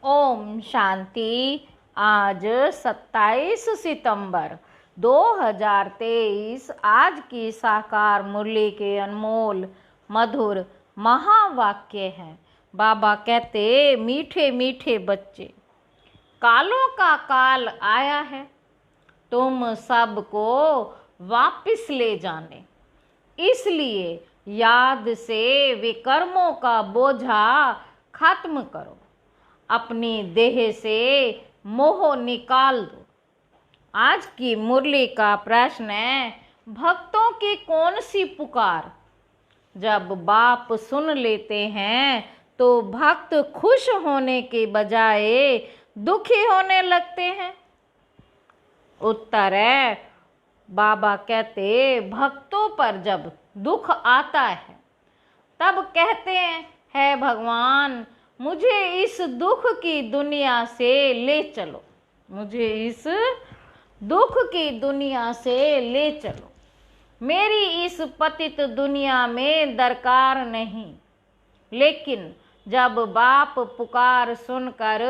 ओम शांति। आज 27 सितंबर 2023 आज की साकार मुरली के अनमोल मधुर महावाक्य हैं। बाबा कहते, मीठे मीठे बच्चे, कालों का काल आया है, तुम सबको वापिस ले जाने। इसलिए याद से विकर्मों का बोझा खत्म करो, अपनी देह से मोह निकाल दो। आज की मुरली का प्रश्न है, भक्तों की कौन सी पुकार? जब बाप सुन लेते हैं तो भक्त खुश होने के बजाय दुखी होने लगते हैं। उत्तर है, बाबा कहते, भक्तों पर जब दुख आता है तब कहते हैं, है भगवान, मुझे इस दुख की दुनिया से ले चलो, मुझे इस दुख की दुनिया से ले चलो, मेरी इस पतित दुनिया में दरकार नहीं। लेकिन जब बाप पुकार सुनकर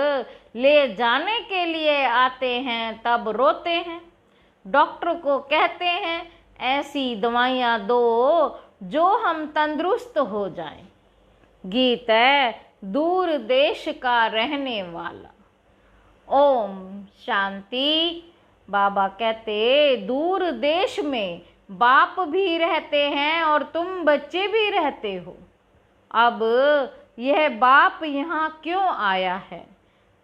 ले जाने के लिए आते हैं तब रोते हैं। डॉक्टर को कहते हैं, ऐसी दवाइयाँ दो जो हम तंदुरुस्त हो जाएं। गीत है, दूर देश का रहने वाला। ओम शांति। बाबा कहते, दूर देश में बाप भी रहते हैं और तुम बच्चे भी रहते हो। अब यह बाप यहाँ क्यों आया है?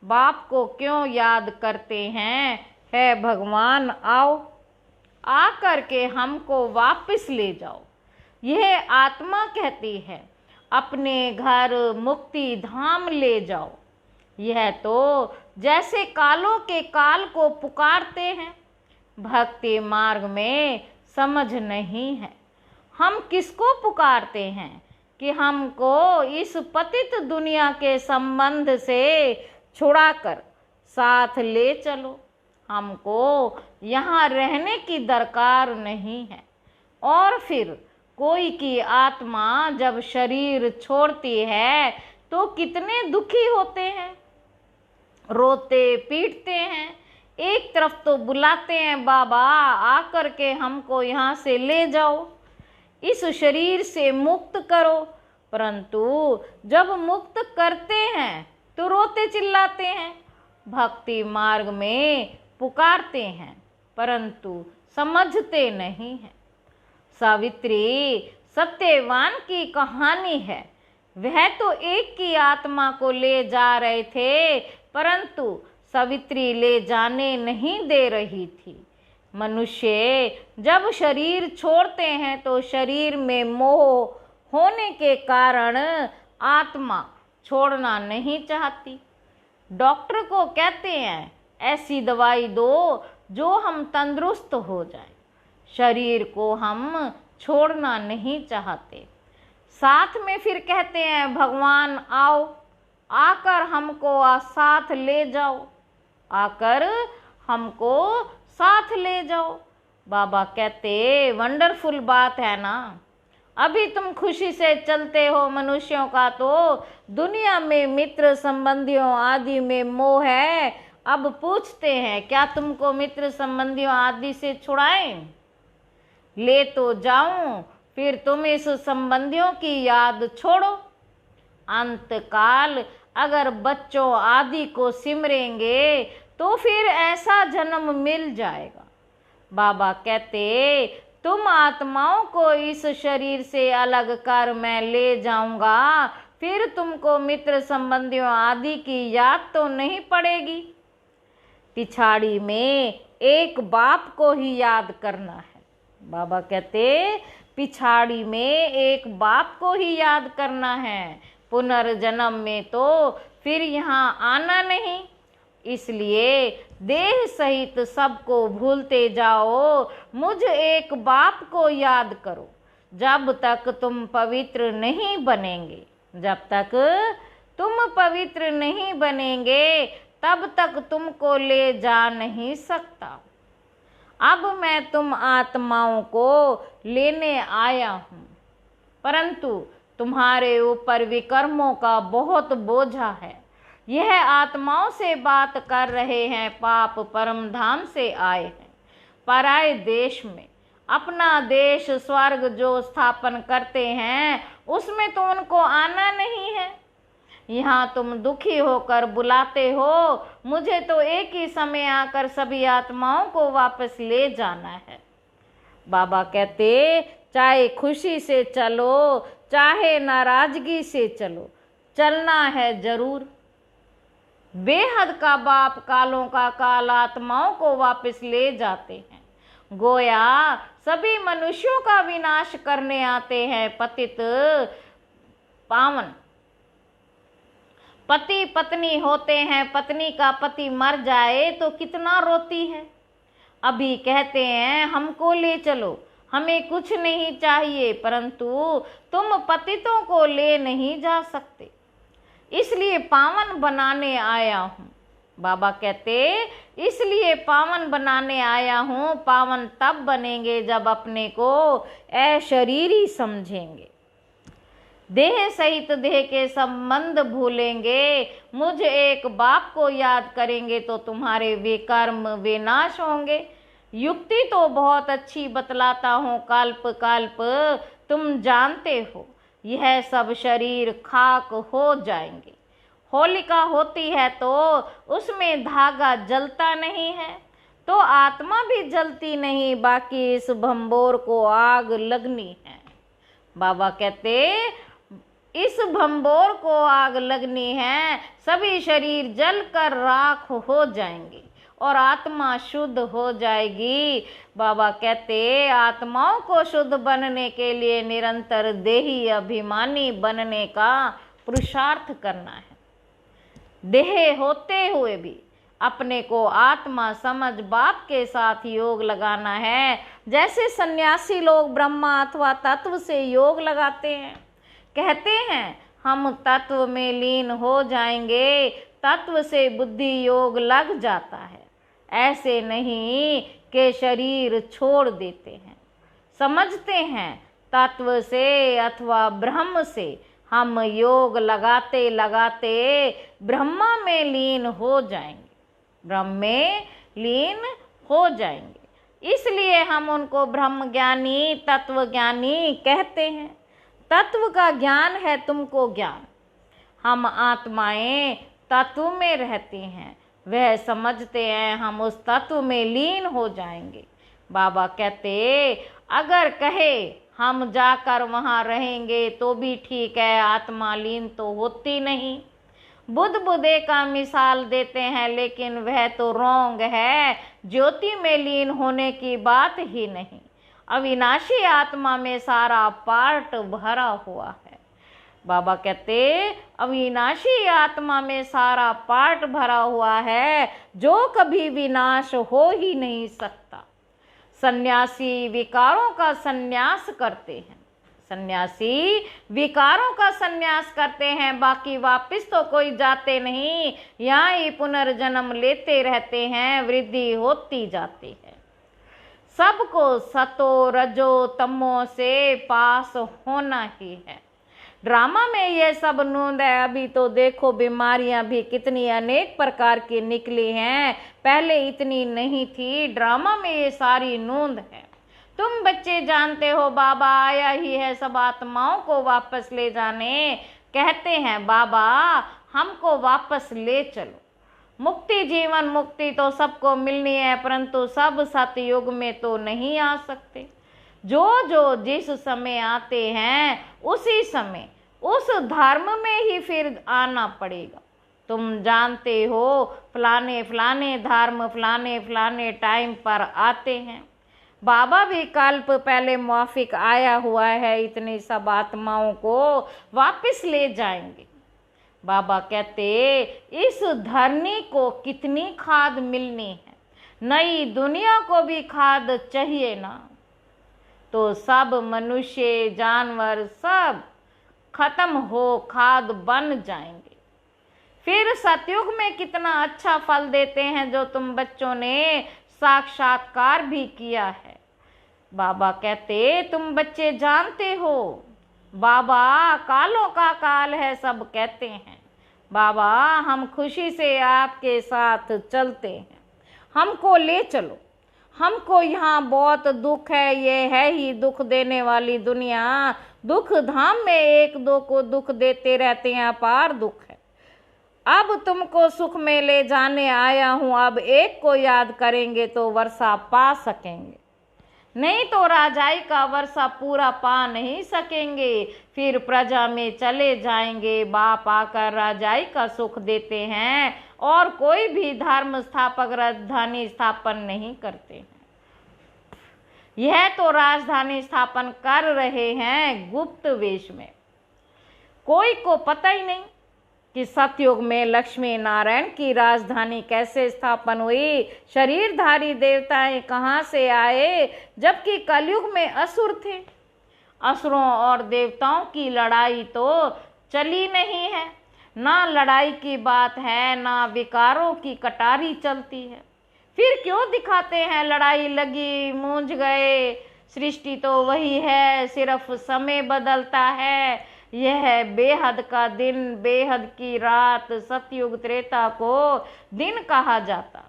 बाप को क्यों याद करते हैं? है भगवान, आओ, आकर के हमको वापस ले जाओ। यह आत्मा कहती है, अपने घर मुक्ति धाम ले जाओ। यह तो जैसे कालों के काल को पुकारते हैं। भक्ति मार्ग में समझ नहीं है, हम किसको पुकारते हैं कि हमको इस पतित दुनिया के संबंध से छुड़ाकर साथ ले चलो। हमको यहाँ रहने की दरकार नहीं है। और फिर कोई की आत्मा जब शरीर छोड़ती है तो कितने दुखी होते हैं, रोते पीटते हैं। एक तरफ तो बुलाते हैं, बाबा आकर के हमको यहाँ से ले जाओ, इस शरीर से मुक्त करो, परंतु जब मुक्त करते हैं तो रोते चिल्लाते हैं। भक्ति मार्ग में पुकारते हैं परंतु समझते नहीं हैं। सावित्री सत्यवान की कहानी है। वह तो एक की आत्मा को ले जा रहे थे परंतु सावित्री ले जाने नहीं दे रही थी। मनुष्य जब शरीर छोड़ते हैं तो शरीर में मोह होने के कारण आत्मा छोड़ना नहीं चाहती। डॉक्टर को कहते हैं, ऐसी दवाई दो जो हम तंदुरुस्त हो जाएं। शरीर को हम छोड़ना नहीं चाहते। साथ में फिर कहते हैं, भगवान आओ, आकर हमको साथ ले जाओ, आकर हमको साथ ले जाओ। बाबा कहते, वंडरफुल बात है ना। अभी तुम खुशी से चलते हो मनुष्यों का, तो दुनिया में मित्र संबंधियों आदि में मोह है। अब पूछते हैं, क्या तुमको मित्र संबंधियों आदि से छुड़ाएं? ले तो जाऊं, फिर तुम इस संबंधियों की याद छोड़ो। अंतकाल अगर बच्चों आदि को सिमरेंगे तो फिर ऐसा जन्म मिल जाएगा। बाबा कहते, तुम आत्माओं को इस शरीर से अलग कर मैं ले जाऊंगा, फिर तुमको मित्र संबंधियों आदि की याद तो नहीं पड़ेगी। पिछाड़ी में एक बाप को ही याद करना है। बाबा कहते, पिछाड़ी में एक बाप को ही याद करना है। पुनर्जन्म में तो फिर यहाँ आना नहीं। इसलिए देह सहित सबको भूलते जाओ, मुझ एक बाप को याद करो। जब तक तुम पवित्र नहीं बनेंगे, जब तक तुम पवित्र नहीं बनेंगे तब तक तुमको ले जा नहीं सकता। अब मैं तुम आत्माओं को लेने आया हूँ, परंतु तुम्हारे ऊपर विकर्मों का बहुत बोझा है। यह आत्माओं से बात कर रहे हैं, पाप परम धाम से आए हैं। पराए देश में अपना देश स्वर्ग जो स्थापन करते हैं, उसमें तो उनको आना नहीं है। यहाँ तुम दुखी होकर बुलाते हो, मुझे तो एक ही समय आकर सभी आत्माओं को वापस ले जाना है। बाबा कहते, चाहे खुशी से चलो, चाहे नाराजगी से चलो, चलना है जरूर। बेहद का बाप कालों का काल आत्माओं को वापस ले जाते हैं। गोया सभी मनुष्यों का विनाश करने आते हैं। पतित पावन पति पत्नी होते हैं, पत्नी का पति मर जाए तो कितना रोती है। अभी कहते हैं हमको ले चलो, हमें कुछ नहीं चाहिए, परंतु तुम पतितों को ले नहीं जा सकते, इसलिए पावन बनाने आया हूँ। बाबा कहते, इसलिए पावन बनाने आया हूँ। पावन तब बनेंगे जब अपने को अशरीरी समझेंगे, देह सहित देह के संबंध भूलेंगे, मुझ एक बाप को याद करेंगे तो तुम्हारे वे कर्म विनाश होंगे। युक्ति तो बहुत अच्छी बतलाता हूँ, कल्प कल्प तुम जानते हो, यह सब शरीर खाक हो जाएंगे। होलिका होती है तो उसमें धागा जलता नहीं है, तो आत्मा भी जलती नहीं, बाकी इस भंबोर को आग लगनी है। बाबा कहते, इस भंबोर को आग लगनी है, सभी शरीर जलकर राख हो जाएंगे और आत्मा शुद्ध हो जाएगी। बाबा कहते, आत्माओं को शुद्ध बनने के लिए निरंतर देही अभिमानी बनने का पुरुषार्थ करना है। देह होते हुए भी अपने को आत्मा समझ बाप के साथ योग लगाना है। जैसे सन्यासी लोग ब्रह्मा अथवा तत्व से योग लगाते हैं, कहते हैं हम तत्व में लीन हो जाएंगे, तत्व से बुद्धि योग लग जाता है। ऐसे नहीं कि शरीर छोड़ देते हैं, समझते हैं तत्व से अथवा ब्रह्म से हम योग लगाते लगाते ब्रह्मा में लीन हो जाएंगे, ब्रह्म में लीन हो जाएंगे। इसलिए हम उनको ब्रह्म ज्ञानी, तत्व ज्ञानी कहते हैं। तत्व का ज्ञान है तुमको ज्ञान। हम आत्माएं तत्व में रहती हैं, वह समझते हैं हम उस तत्व में लीन हो जाएंगे। बाबा कहते, अगर कहे हम जाकर वहाँ रहेंगे तो भी ठीक है, आत्मा लीन तो होती नहीं। बुद्ध बुद्धे का मिसाल देते हैं, लेकिन वह तो रॉन्ग है, ज्योति में लीन होने की बात ही नहीं। अविनाशी आत्मा में सारा पार्ट भरा हुआ है। बाबा कहते, अविनाशी आत्मा में सारा पार्ट भरा हुआ है, जो कभी विनाश हो ही नहीं सकता। सन्यासी विकारों का संन्यास करते हैं, सन्यासी विकारों का संन्यास करते हैं, बाकी वापस तो कोई जाते नहीं, यहाँ ही पुनर्जन्म लेते रहते हैं, वृद्धि होती जाती है। सबको सतो रजो तमो से पास होना ही है। ड्रामा में ये सब नूंद है। अभी तो देखो बीमारियां भी कितनी अनेक प्रकार की निकली हैं, पहले इतनी नहीं थी। ड्रामा में ये सारी नूंद है। तुम बच्चे जानते हो बाबा आया ही है सब आत्माओं को वापस ले जाने। कहते हैं बाबा हमको वापस ले चलो। मुक्ति जीवन मुक्ति तो सबको मिलनी है, परंतु सब सतयुग में तो नहीं आ सकते। जो जो जिस समय आते हैं उसी समय उस धर्म में ही फिर आना पड़ेगा। तुम जानते हो फलाने फलाने धर्म फलाने फलाने टाइम पर आते हैं। बाबा भी कल्प पहले मुआफिक आया हुआ है, इतनी सब आत्माओं को वापस ले जाएंगे। बाबा कहते इस धरनी को कितनी खाद मिलनी है, नई दुनिया को भी खाद चाहिए ना। तो सब मनुष्य जानवर सब खत्म हो खाद बन जाएंगे। फिर सतयुग में कितना अच्छा फल देते हैं, जो तुम बच्चों ने साक्षात्कार भी किया है। बाबा कहते तुम बच्चे जानते हो बाबा कालों का काल है, सब कहते हैं, बाबा हम खुशी से आपके साथ चलते हैं, हमको ले चलो, हमको यहाँ बहुत दुख है, ये है ही दुख देने वाली दुनिया, दुख धाम में एक दो को दुख देते रहते हैं, अपार दुख है। अब तुमको सुख में ले जाने आया हूँ, अब एक को याद करेंगे तो वर्षा पा सकेंगे, नहीं तो राजाई का वर्षा पूरा पा नहीं सकेंगे, फिर प्रजा में चले जाएंगे। बाप आकर राजाई का सुख देते हैं और कोई भी धर्म स्थापक राजधानी स्थापन नहीं करते हैं। यह तो राजधानी स्थापन कर रहे हैं गुप्त वेश में, कोई को पता ही नहीं कि सतयुग में लक्ष्मी नारायण की राजधानी कैसे स्थापन हुई, शरीरधारी देवताएं कहाँ से आए, जबकि कलयुग में असुर थे। असुरों और देवताओं की लड़ाई तो चली नहीं है, ना लड़ाई की बात है, ना विकारों की कटारी चलती है। फिर क्यों दिखाते हैं लड़ाई लगी मूंझ गए, सृष्टि तो वही है, सिर्फ समय बदलता है। यह बेहद का दिन, बेहद की रात, सतयुग त्रेता को दिन कहा जाता,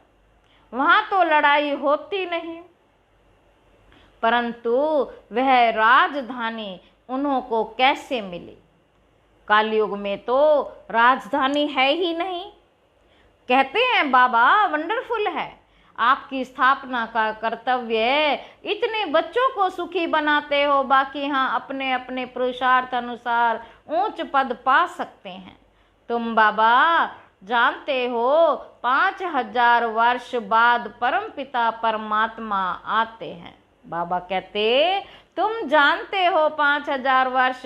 वहां तो लड़ाई होती नहीं, परंतु वह राजधानी उन्हों को कैसे मिली? कालयुग में तो राजधानी है ही नहीं। कहते हैं बाबा वंडरफुल है, आपकी स्थापना का कर्तव्य, इतने बच्चों को सुखी बनाते हो, बाकी हाँ अपने अपने पुरुषार्थ अनुसार ऊंच पद पा सकते हैं। तुम बाबा जानते हो 5000 वर्ष बाद परमपिता परमात्मा आते हैं। बाबा कहते तुम जानते हो 5000 वर्ष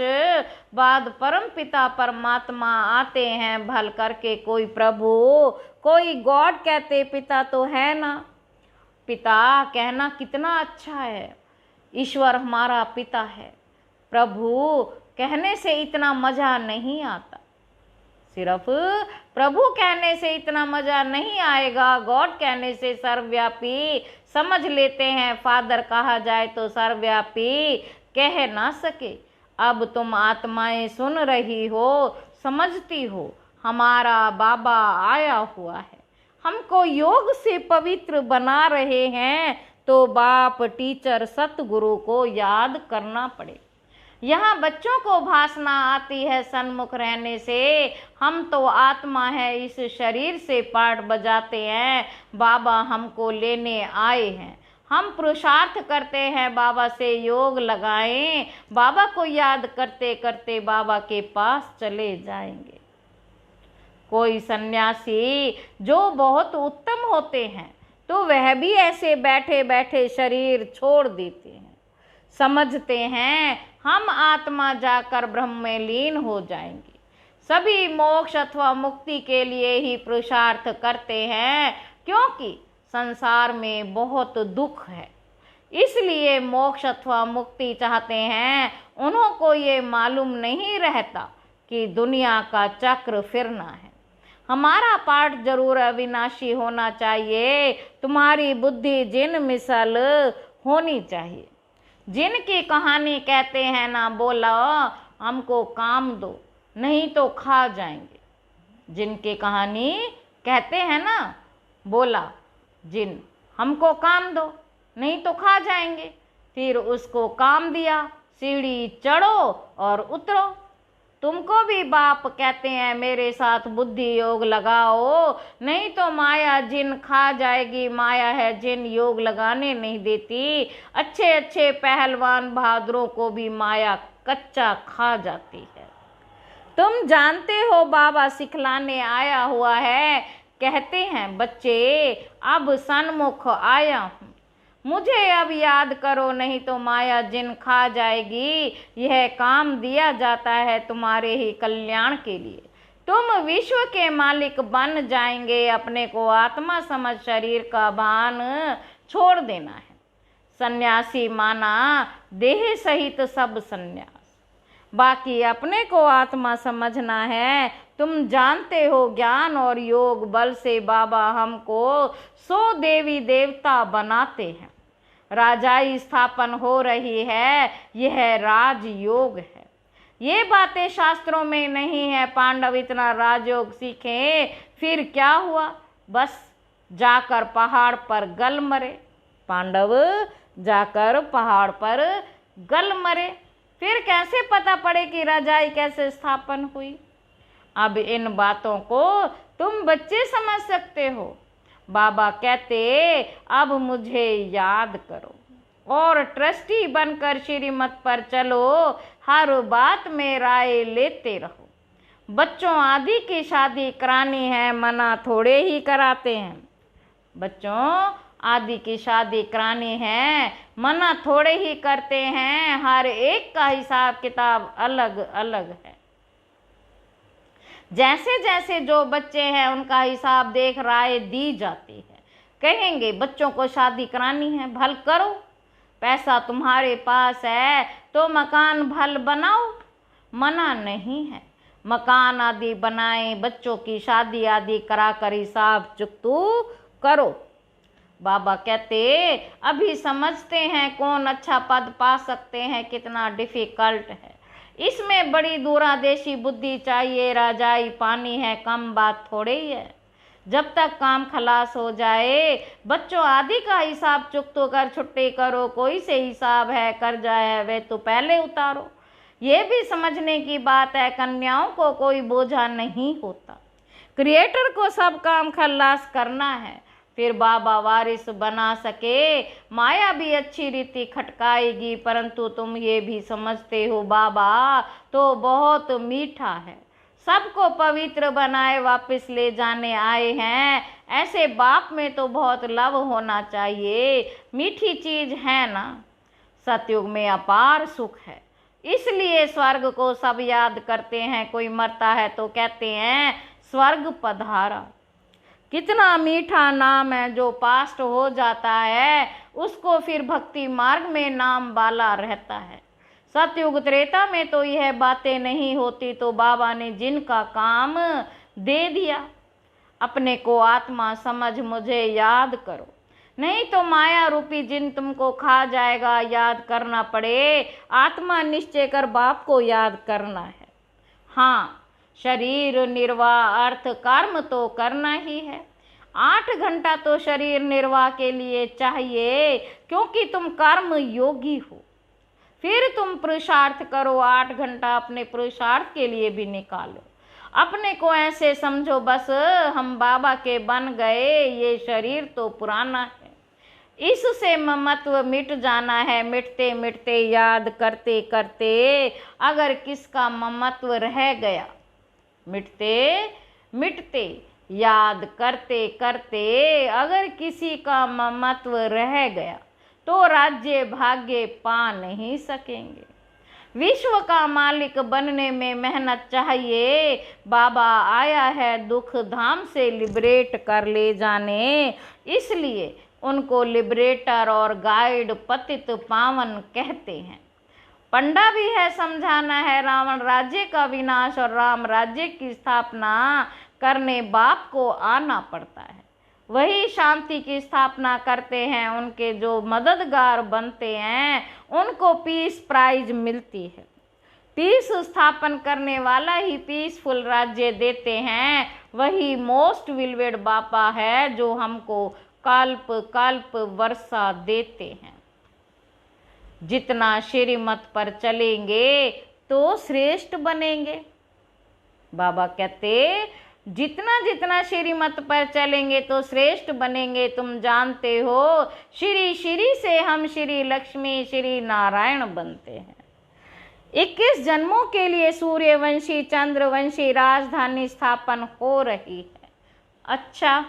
बाद परमपिता परमात्मा आते हैं, भल करके कोई प्रभु, कोई गॉड कहते, पिता तो है ना। पिता कहना कितना अच्छा है, ईश्वर हमारा पिता है। प्रभु कहने से इतना मजा नहीं आता, सिर्फ प्रभु कहने से इतना मजा नहीं आएगा, गॉड कहने से सर्वव्यापी समझ लेते हैं। फादर कहा जाए तो सर्वव्यापी कह ना सके। अब तुम आत्माएं सुन रही हो, समझती हो, हमारा बाबा आया हुआ है, हमको योग से पवित्र बना रहे हैं, तो बाप, टीचर, सतगुरु को याद करना पड़े। यहाँ बच्चों को भाषणा आती है सन्मुख रहने से, हम तो आत्मा है, इस शरीर से पाठ बजाते हैं, बाबा हमको लेने आए हैं, हम पुरुषार्थ करते हैं, बाबा से योग लगाएं, बाबा को याद करते करते बाबा के पास चले जाएंगे। कोई सन्यासी जो बहुत उत्तम होते हैं तो वह भी ऐसे बैठे बैठे शरीर छोड़ देते हैं, समझते हैं हम आत्मा जाकर ब्रह्म में लीन हो जाएंगे। सभी मोक्ष अथवा मुक्ति के लिए ही पुरुषार्थ करते हैं, क्योंकि संसार में बहुत दुख है, इसलिए मोक्ष अथवा मुक्ति चाहते हैं। उन्हों को ये मालूम नहीं रहता कि दुनिया का चक्र फिरना है। हमारा पाठ जरूर अविनाशी होना चाहिए, तुम्हारी बुद्धि जिन मिसल होनी चाहिए। जिनकी कहानी कहते हैं ना, बोला हमको काम दो नहीं तो खा जाएंगे। जिनकी कहानी कहते हैं ना, बोला जिन हमको काम दो नहीं तो खा जाएंगे, फिर उसको काम दिया, सीढ़ी चढ़ो और उतरो। तुमको भी बाप कहते हैं मेरे साथ बुद्धि योग लगाओ, नहीं तो माया जिन खा जाएगी। माया है जिन योग लगाने नहीं देती। अच्छे अच्छे पहलवान बहादुरों को भी माया कच्चा खा जाती है। तुम जानते हो बाबा सिखलाने आया हुआ है। कहते हैं बच्चे अब सन्मुख आया हूँ, मुझे अब याद करो, नहीं तो माया जिन खा जाएगी। यह काम दिया जाता है तुम्हारे ही कल्याण के लिए। तुम विश्व के मालिक बन जाएंगे। अपने को आत्मा समझ शरीर का भान छोड़ देना है। सन्यासी माना देह सहित सब सन्यास, बाकी अपने को आत्मा समझना है। तुम जानते हो ज्ञान और योग बल से बाबा हमको 100 देवी देवता बनाते हैं। राजाई स्थापन हो रही है, यह राजयोग है। ये बातें शास्त्रों में नहीं है। पांडव इतना राजयोग सीखे, फिर क्या हुआ? बस जाकर पहाड़ पर गल मरे। पांडव जाकर पहाड़ पर गल मरे। फिर कैसे पता पड़े कि रजाई कैसे स्थापन हुई? अब इन बातों को तुम बच्चे समझ सकते हो। बाबा कहते अब मुझे याद करो और ट्रस्टी बनकर श्रीमत पर चलो, हर बात में राय लेते रहो। बच्चों आदि की शादी करानी है, मना थोड़े ही कराते हैं। बच्चों आदि की शादी करानी है, मना थोड़े ही करते हैं। हर एक का हिसाब किताब अलग अलग है। जैसे जैसे जो बच्चे हैं उनका हिसाब देख राय दी जाती है। कहेंगे बच्चों को शादी करानी है, भल करो। पैसा तुम्हारे पास है तो मकान भल बनाओ, मना नहीं है। मकान आदि बनाए, बच्चों की शादी आदि कराकर हिसाब चुकतू करो। बाबा कहते अभी समझते हैं कौन अच्छा पद पा सकते हैं, कितना डिफिकल्ट है। इसमें बड़ी दूरादेशी बुद्धि चाहिए। राजाई पानी है, कम बात थोड़े ही है। जब तक काम खलास हो जाए, बच्चों आदि का हिसाब चुकतो कर छुट्टी करो। कोई से हिसाब है, कर्जा है, वे तो पहले उतारो। ये भी समझने की बात है, कन्याओं को कोई बोझा नहीं होता। क्रिएटर को सब काम खलास करना है, फिर बाबा वारिस बना सके। माया भी अच्छी रीति खटकाएगी, परंतु तुम ये भी समझते हो बाबा तो बहुत मीठा है, सबको पवित्र बनाए वापस ले जाने आए हैं। ऐसे बाप में तो बहुत लव होना चाहिए। मीठी चीज है ना। सतयुग में अपार सुख है, इसलिए स्वर्ग को सब याद करते हैं। कोई मरता है तो कहते हैं स्वर्ग पधारा। कितना मीठा नाम है। जो पास्ट हो जाता है उसको फिर भक्ति मार्ग में नाम वाला रहता है। सतयुग त्रेता में तो यह बातें नहीं होती, तो बाबा ने जिनका काम दे दिया। अपने को आत्मा समझ मुझे याद करो, नहीं तो माया रूपी जिन तुमको खा जाएगा। याद करना पड़े, आत्मा निश्चय कर बाप को याद करना है। हाँ, शरीर निर्वाह अर्थ कर्म तो करना ही है। 8 घंटा तो शरीर निर्वाह के लिए चाहिए, क्योंकि तुम कर्म योगी हो। फिर तुम पुरुषार्थ करो, 8 घंटा अपने पुरुषार्थ के लिए भी निकालो। अपने को ऐसे समझो बस हम बाबा के बन गए, ये शरीर तो पुराना है। इससे ममत्व मिट जाना है। मिटते मिटते याद करते करते अगर किसका ममत्व रह गया, मिटते मिटते याद करते करते अगर किसी का ममत्व रह गया तो राज्य भाग्य पा नहीं सकेंगे। विश्व का मालिक बनने में मेहनत चाहिए। बाबा आया है दुख धाम से लिबरेट कर ले जाने, इसलिए उनको लिबरेटर और गाइड पतित पावन कहते हैं। पंडा भी है, समझाना है रावण राज्य का विनाश और राम राज्य की स्थापना करने बाप को आना पड़ता है। वही शांति की स्थापना करते हैं। उनके जो मददगार बनते हैं उनको पीस प्राइज मिलती है। पीस स्थापन करने वाला ही पीसफुल राज्य देते हैं। वही मोस्ट विलवेड बापा है जो हमको कल्प कल्प वर्षा देते हैं। जितना श्रीमत पर चलेंगे तो श्रेष्ठ बनेंगे। बाबा कहते जितना जितना श्रीमत पर चलेंगे तो श्रेष्ठ बनेंगे। तुम जानते हो श्री श्री से हम श्री लक्ष्मी श्री नारायण बनते हैं। 21 जन्मों के लिए सूर्यवंशी चंद्रवंशी राजधानी स्थापन हो रही है। अच्छा,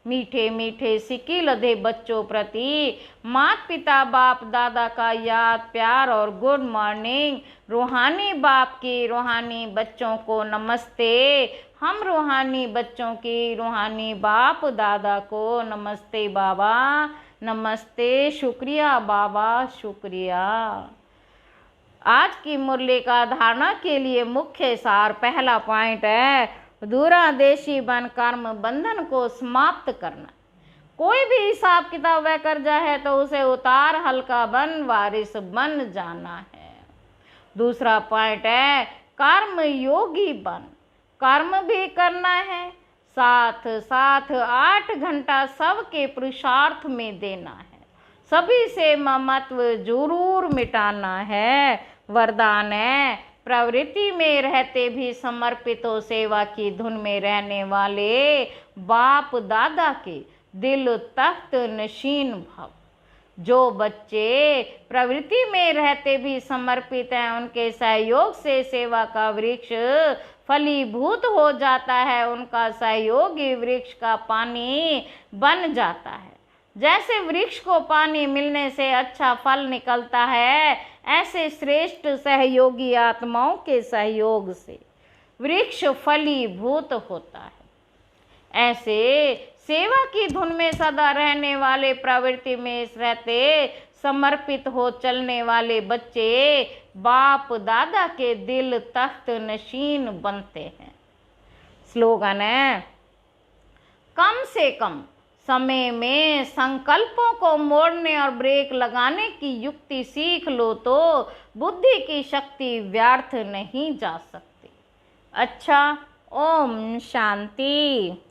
मीठे मीठे सिक्के लदे बच्चों प्रति माता पिता बाप दादा का याद प्यार और गुड मॉर्निंग। रूहानी बाप की रूहानी बच्चों को नमस्ते। हम रूहानी बच्चों की रूहानी बाप दादा को नमस्ते। बाबा नमस्ते, शुक्रिया बाबा शुक्रिया। आज की मुरली का धारणा के लिए मुख्य सार पहला पॉइंट है दूरादेशी बन कर्म बंधन को समाप्त करना। कोई भी हिसाब किताब वह कर्जा है तो उसे उतार, हल्का बन वारिस बन जाना है। दूसरा पॉइंट है कर्म योगी बन, कर्म भी करना है, साथ साथ 8 घंटा सबके पुरुषार्थ में देना है, सभी से ममत्व जरूर मिटाना है। वरदान है प्रवृत्ति में रहते भी समर्पित हो सेवा की धुन में रहने वाले बाप दादा के दिल तख्त नशीन भव। जो बच्चे प्रवृत्ति में रहते भी समर्पित हैं उनके सहयोग से सेवा का वृक्ष फलीभूत हो जाता है, उनका सहयोगी वृक्ष का पानी बन जाता है। जैसे वृक्ष को पानी मिलने से अच्छा फल निकलता है, ऐसे श्रेष्ठ सहयोगी आत्माओं के सहयोग से वृक्ष फलीभूत होता है। ऐसे सेवा की धुन में सदा रहने वाले, प्रवृत्ति में रहते समर्पित हो चलने वाले बच्चे बाप दादा के दिल तख्त नशीन बनते हैं। स्लोगन है कम से कम समय में संकल्पों को मोड़ने और ब्रेक लगाने की युक्ति सीख लो तो बुद्धि की शक्ति व्यर्थ नहीं जा सकती। अच्छा, ओम शांति।